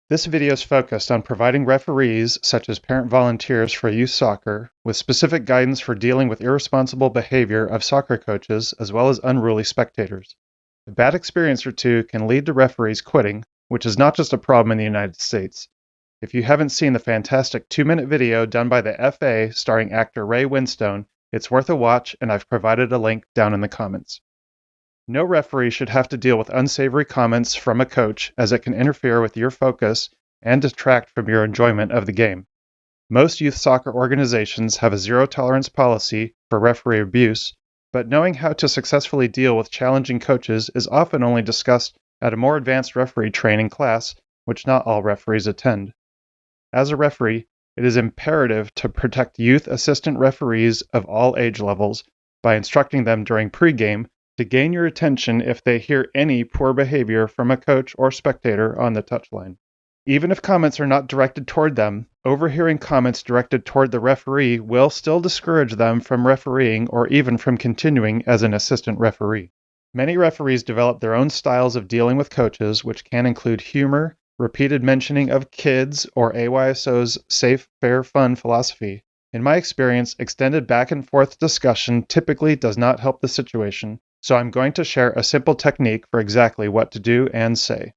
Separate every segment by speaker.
Speaker 1: This video is focused on providing referees, such as parent volunteers for youth soccer, with specific guidance for dealing with irresponsible behavior of soccer coaches as well as unruly spectators. A bad experience or two can lead to referees quitting, which is not just a problem in the United States. If you haven't seen the fantastic 2-minute video done by the FA starring actor Ray Winstone, it's worth a watch, and I've provided a link down in the comments. No referee should have to deal with unsavory comments from a coach, as it can interfere with your focus and detract from your enjoyment of the game. Most youth soccer organizations have a zero-tolerance policy for referee abuse, but knowing how to successfully deal with challenging coaches is often only discussed at a more advanced referee training class, which not all referees attend. As a referee, it is imperative to protect youth assistant referees of all age levels by instructing them during pregame to gain your attention if they hear any poor behavior from a coach or spectator on the touchline. Even if comments are not directed toward them, overhearing comments directed toward the referee will still discourage them from refereeing or even from continuing as an assistant referee. Many referees develop their own styles of dealing with coaches, which can include humor, repeated mentioning of kids, or AYSO's safe, fair, fun philosophy. In my experience, extended back and forth discussion typically does not help the situation, so I'm going to share a simple technique for exactly what to do and say.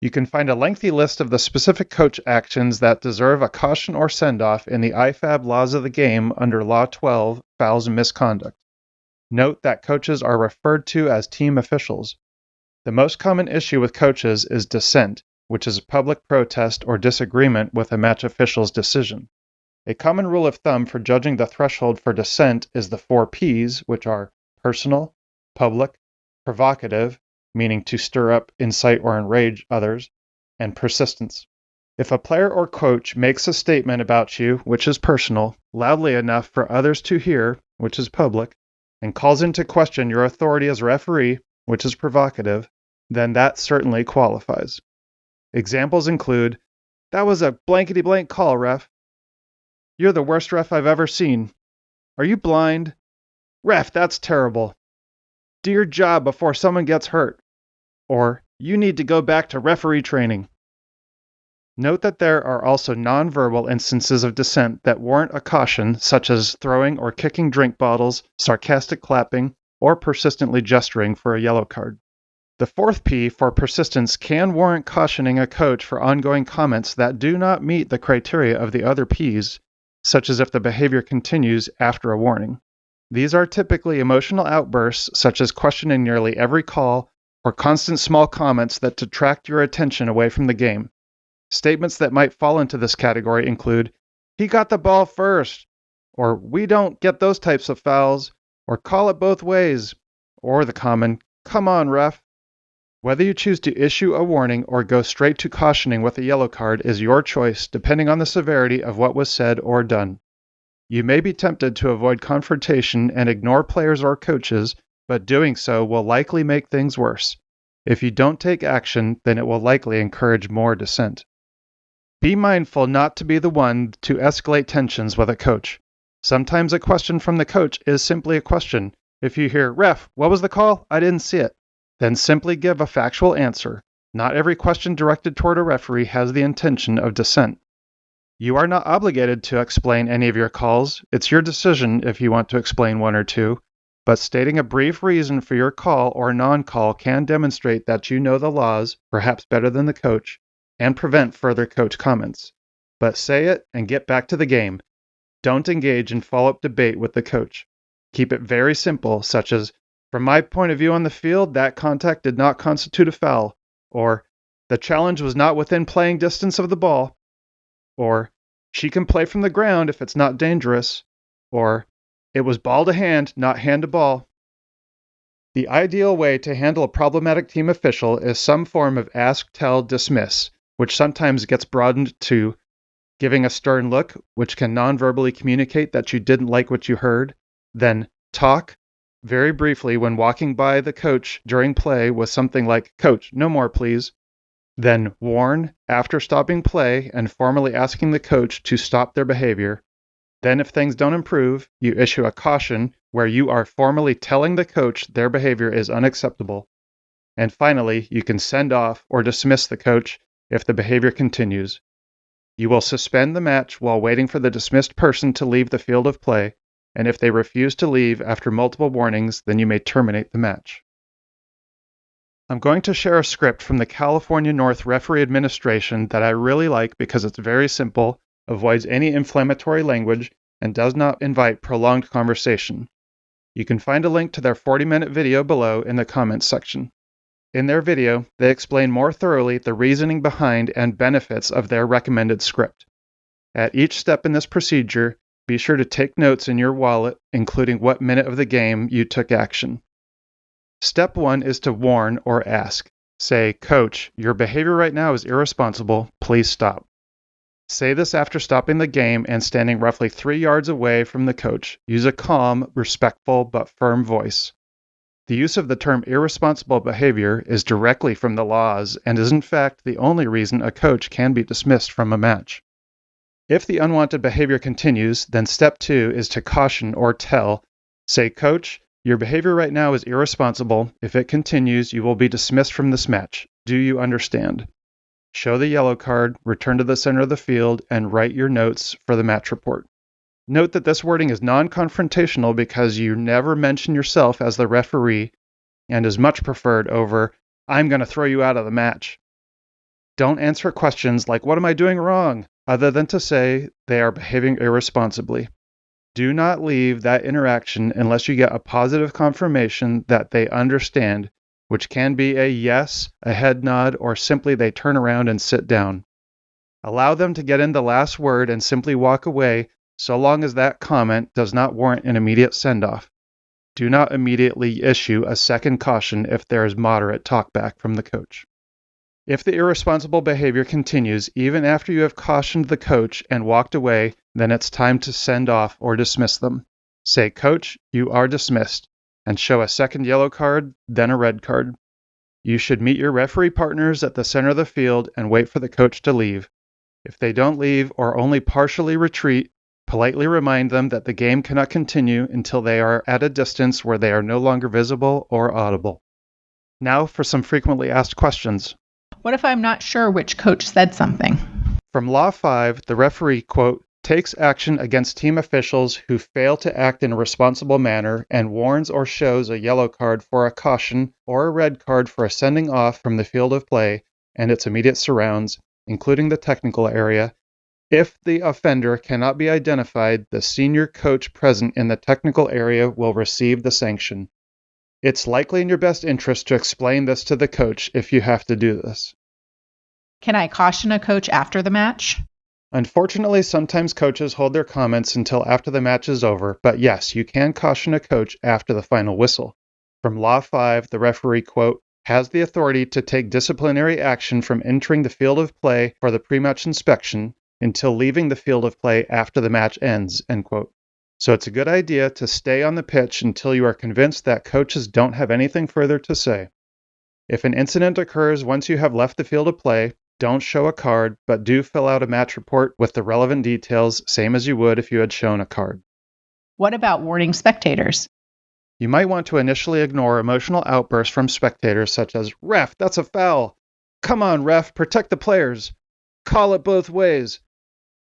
Speaker 1: You can find a lengthy list of the specific coach actions that deserve a caution or send-off in the IFAB laws of the game under Law 12, Fouls and Misconduct. Note that coaches are referred to as team officials. The most common issue with coaches is dissent, which is a public protest or disagreement with a match official's decision. A common rule of thumb for judging the threshold for dissent is the 4 Ps, which are personal, public, provocative, meaning to stir up, incite, or enrage others, and persistence. If a player or coach makes a statement about you, which is personal, loudly enough for others to hear, which is public, and calls into question your authority as referee, which is provocative, then that certainly qualifies. Examples include, "That was a blankety-blank call, ref." "You're the worst ref I've ever seen." "Are you blind?" "Ref, that's terrible." "Do your job before someone gets hurt." Or, "You need to go back to referee training." Note that there are also nonverbal instances of dissent that warrant a caution, such as throwing or kicking drink bottles, sarcastic clapping, or persistently gesturing for a yellow card. The 4th P for persistence can warrant cautioning a coach for ongoing comments that do not meet the criteria of the other Ps, such as if the behavior continues after a warning. These are typically emotional outbursts, such as questioning nearly every call or constant small comments that detract your attention away from the game. Statements that might fall into this category include, "He got the ball first," or "We don't get those types of fouls," or "Call it both ways," or the common, "Come on, ref." Whether you choose to issue a warning or go straight to cautioning with a yellow card is your choice, depending on the severity of what was said or done. You may be tempted to avoid confrontation and ignore players or coaches, but doing so will likely make things worse. If you don't take action, then it will likely encourage more dissent. Be mindful not to be the one to escalate tensions with a coach. Sometimes a question from the coach is simply a question. If you hear, "Ref, what was the call? I didn't see it," then simply give a factual answer. Not every question directed toward a referee has the intention of dissent. You are not obligated to explain any of your calls. It's your decision if you want to explain one or two, but stating a brief reason for your call or non-call can demonstrate that you know the laws, perhaps better than the coach, and prevent further coach comments. But say it and get back to the game. Don't engage in follow-up debate with the coach. Keep it very simple, such as, "From my point of view on the field, that contact did not constitute a foul," or "The challenge was not within playing distance of the ball," or "She can play from the ground if it's not dangerous," or "It was ball to hand, not hand to ball." The ideal way to handle a problematic team official is some form of ask, tell, dismiss, which sometimes gets broadened to giving a stern look, which can non-verbally communicate that you didn't like what you heard, then talk, very briefly when walking by the coach during play with something like, "Coach, no more please." Then warn after stopping play and formally asking the coach to stop their behavior. Then if things don't improve, you issue a caution where you are formally telling the coach their behavior is unacceptable. And finally, you can send off or dismiss the coach if the behavior continues. You will suspend the match while waiting for the dismissed person to leave the field of play, and if they refuse to leave after multiple warnings, then you may terminate the match. I'm going to share a script from the California North Referee Administration that I really like because it's very simple, avoids any inflammatory language, and does not invite prolonged conversation. You can find a link to their 40-minute video below in the comments section. In their video, they explain more thoroughly the reasoning behind and benefits of their recommended script. At each step in this procedure, be sure to take notes in your wallet, including what minute of the game you took action. Step 1 is to warn or ask. Say, "Coach, your behavior right now is irresponsible. Please stop." Say this after stopping the game and standing roughly 3 yards away from the coach. Use a calm, respectful, but firm voice. The use of the term irresponsible behavior is directly from the laws and is in fact the only reason a coach can be dismissed from a match. If the unwanted behavior continues, then step 2 is to caution or tell. Say, "Coach, your behavior right now is irresponsible. If it continues, you will be dismissed from this match. Do you understand?" Show the yellow card, return to the center of the field, and write your notes for the match report. Note that this wording is non-confrontational because you never mention yourself as the referee and is much preferred over, "I'm going to throw you out of the match." Don't answer questions like, "What am I doing wrong?" other than to say they are behaving irresponsibly. Do not leave that interaction unless you get a positive confirmation that they understand, which can be a yes, a head nod, or simply they turn around and sit down. Allow them to get in the last word and simply walk away so long as that comment does not warrant an immediate send-off. Do not immediately issue a second caution if there is moderate talkback from the coach. If the irresponsible behavior continues even after you have cautioned the coach and walked away, then it's time to send off or dismiss them. Say, "Coach, you are dismissed," and show a second yellow card, then a red card. You should meet your referee partners at the center of the field and wait for the coach to leave. If they don't leave or only partially retreat, politely remind them that the game cannot continue until they are at a distance where they are no longer visible or audible. Now for some frequently asked questions.
Speaker 2: What if I'm not sure which coach said something?
Speaker 1: From Law 5, the referee, quote, takes action against team officials who fail to act in a responsible manner and warns or shows a yellow card for a caution or a red card for a sending off from the field of play and its immediate surrounds, including the technical area. If the offender cannot be identified, the senior coach present in the technical area will receive the sanction. It's likely in your best interest to explain this to the coach if you have to do this.
Speaker 2: Can I caution a coach after the match?
Speaker 1: Unfortunately, sometimes coaches hold their comments until after the match is over, but yes, you can caution a coach after the final whistle. From Law 5, the referee, quote, has the authority to take disciplinary action from entering the field of play for the pre-match inspection until leaving the field of play after the match ends, end quote. So it's a good idea to stay on the pitch until you are convinced that coaches don't have anything further to say. If an incident occurs once you have left the field of play, don't show a card, but do fill out a match report with the relevant details, same as you would if you had shown a card.
Speaker 2: What about warning spectators?
Speaker 1: You might want to initially ignore emotional outbursts from spectators such as, "Ref, that's a foul. Come on, ref, protect the players. Call it both ways."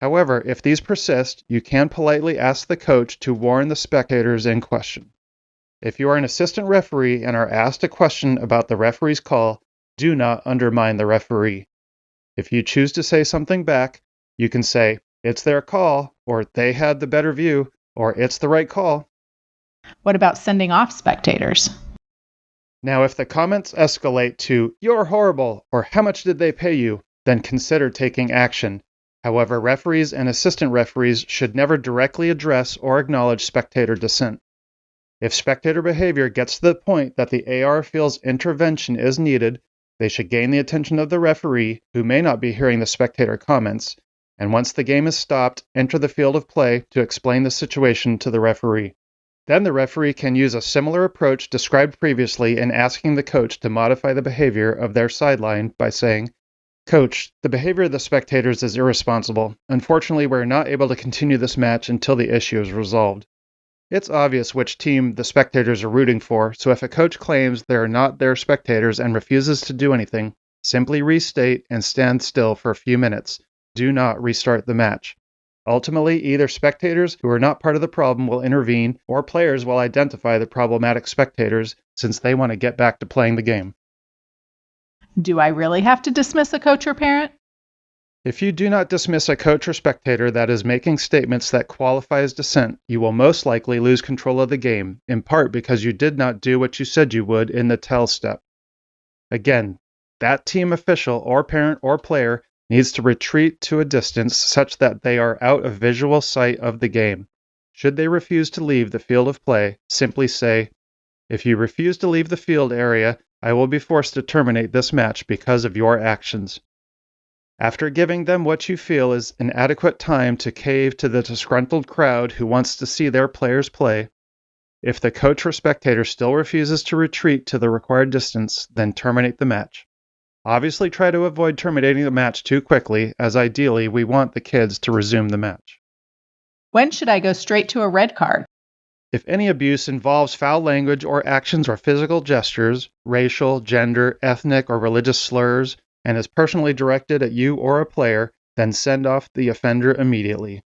Speaker 1: However, if these persist, you can politely ask the coach to warn the spectators in question. If you are an assistant referee and are asked a question about the referee's call, do not undermine the referee. If you choose to say something back, you can say, "It's their call," or "They had the better view," or "It's the right call."
Speaker 2: What about sending off spectators?
Speaker 1: Now, if the comments escalate to, "You're horrible," or "How much did they pay you?" then consider taking action. However, referees and assistant referees should never directly address or acknowledge spectator dissent. If spectator behavior gets to the point that the AR feels intervention is needed, they should gain the attention of the referee, who may not be hearing the spectator comments, and once the game is stopped, enter the field of play to explain the situation to the referee. Then the referee can use a similar approach described previously in asking the coach to modify the behavior of their sideline by saying, "Coach, the behavior of the spectators is irresponsible. Unfortunately, we're not able to continue this match until the issue is resolved." It's obvious which team the spectators are rooting for, so if a coach claims they are not their spectators and refuses to do anything, Simply restate and stand still for a few minutes. Do not restart the match. Ultimately, either spectators who are not part of the problem will intervene, or players will identify the problematic spectators since they want to get back to playing the game.
Speaker 2: Do I really have to dismiss a coach or parent?
Speaker 1: If you do not dismiss a coach or spectator that is making statements that qualify as dissent, you will most likely lose control of the game, in part because you did not do what you said you would in the tell step. Again, that team official or parent or player needs to retreat to a distance such that they are out of visual sight of the game. Should they refuse to leave the field of play, simply say, "If you refuse to leave the field area, I will be forced to terminate this match because of your actions." After giving them what you feel is an adequate time to cave to the disgruntled crowd who wants to see their players play, if the coach or spectator still refuses to retreat to the required distance, then terminate the match. Obviously, try to avoid terminating the match too quickly, as ideally we want the kids to resume the match.
Speaker 2: When should I go straight to a red card?
Speaker 1: If any abuse involves foul language or actions or physical gestures, racial, gender, ethnic, or religious slurs, and is personally directed at you or a player, then send off the offender immediately.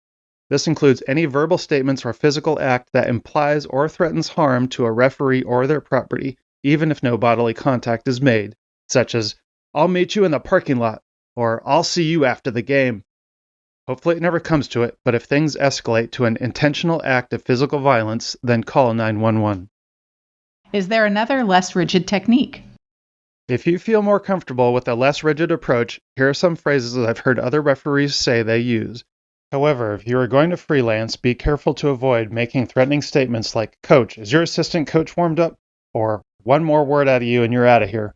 Speaker 1: This includes any verbal statements or physical act that implies or threatens harm to a referee or their property, even if no bodily contact is made, such as, "I'll meet you in the parking lot," or "I'll see you after the game." Hopefully it never comes to it, but if things escalate to an intentional act of physical violence, then call 911.
Speaker 2: Is there another less rigid technique?
Speaker 1: If you feel more comfortable with a less rigid approach, here are some phrases that I've heard other referees say they use. However, if you are going to freelance, be careful to avoid making threatening statements like, "Coach, is your assistant coach warmed up?" or "One more word out of you and you're out of here."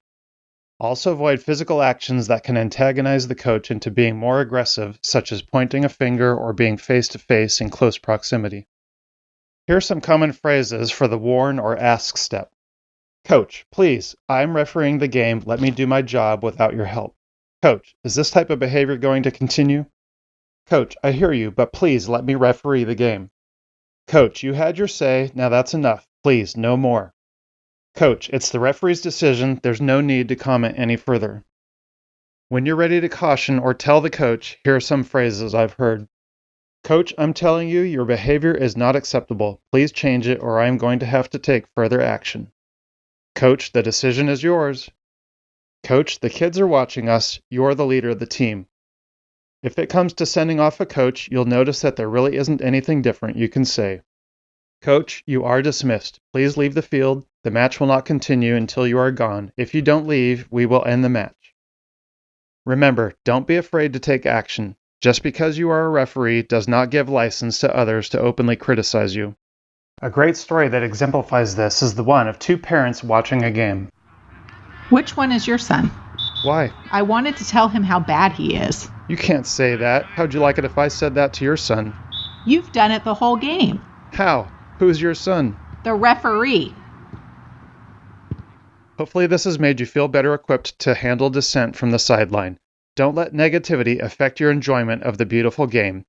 Speaker 1: Also avoid physical actions that can antagonize the coach into being more aggressive, such as pointing a finger or being face-to-face in close proximity. Here are some common phrases for the warn or ask step. "Coach, please, I'm refereeing the game. Let me do my job without your help." "Coach, is this type of behavior going to continue?" "Coach, I hear you, but please let me referee the game." "Coach, you had your say. Now that's enough. Please, no more." "Coach, it's the referee's decision. There's no need to comment any further." When you're ready to caution or tell the coach, here are some phrases I've heard. "Coach, I'm telling you, your behavior is not acceptable. Please change it or I am going to have to take further action." "Coach, the decision is yours." "Coach, the kids are watching us. You're the leader of the team." If it comes to sending off a coach, you'll notice that there really isn't anything different you can say. "Coach, you are dismissed. Please leave the field. The match will not continue until you are gone. If you don't leave, we will end the match." Remember, don't be afraid to take action. Just because you are a referee does not give license to others to openly criticize you. A great story that exemplifies this is the one of two parents watching a game.
Speaker 2: Which one is your son?
Speaker 1: Why?
Speaker 2: I wanted to tell him how bad he is.
Speaker 1: You can't say that. How'd you like it if I said that to your son?
Speaker 2: You've done it the whole game.
Speaker 1: How? Who's your son?
Speaker 2: The referee.
Speaker 1: Hopefully this has made you feel better equipped to handle dissent from the sideline. Don't let negativity affect your enjoyment of the beautiful game.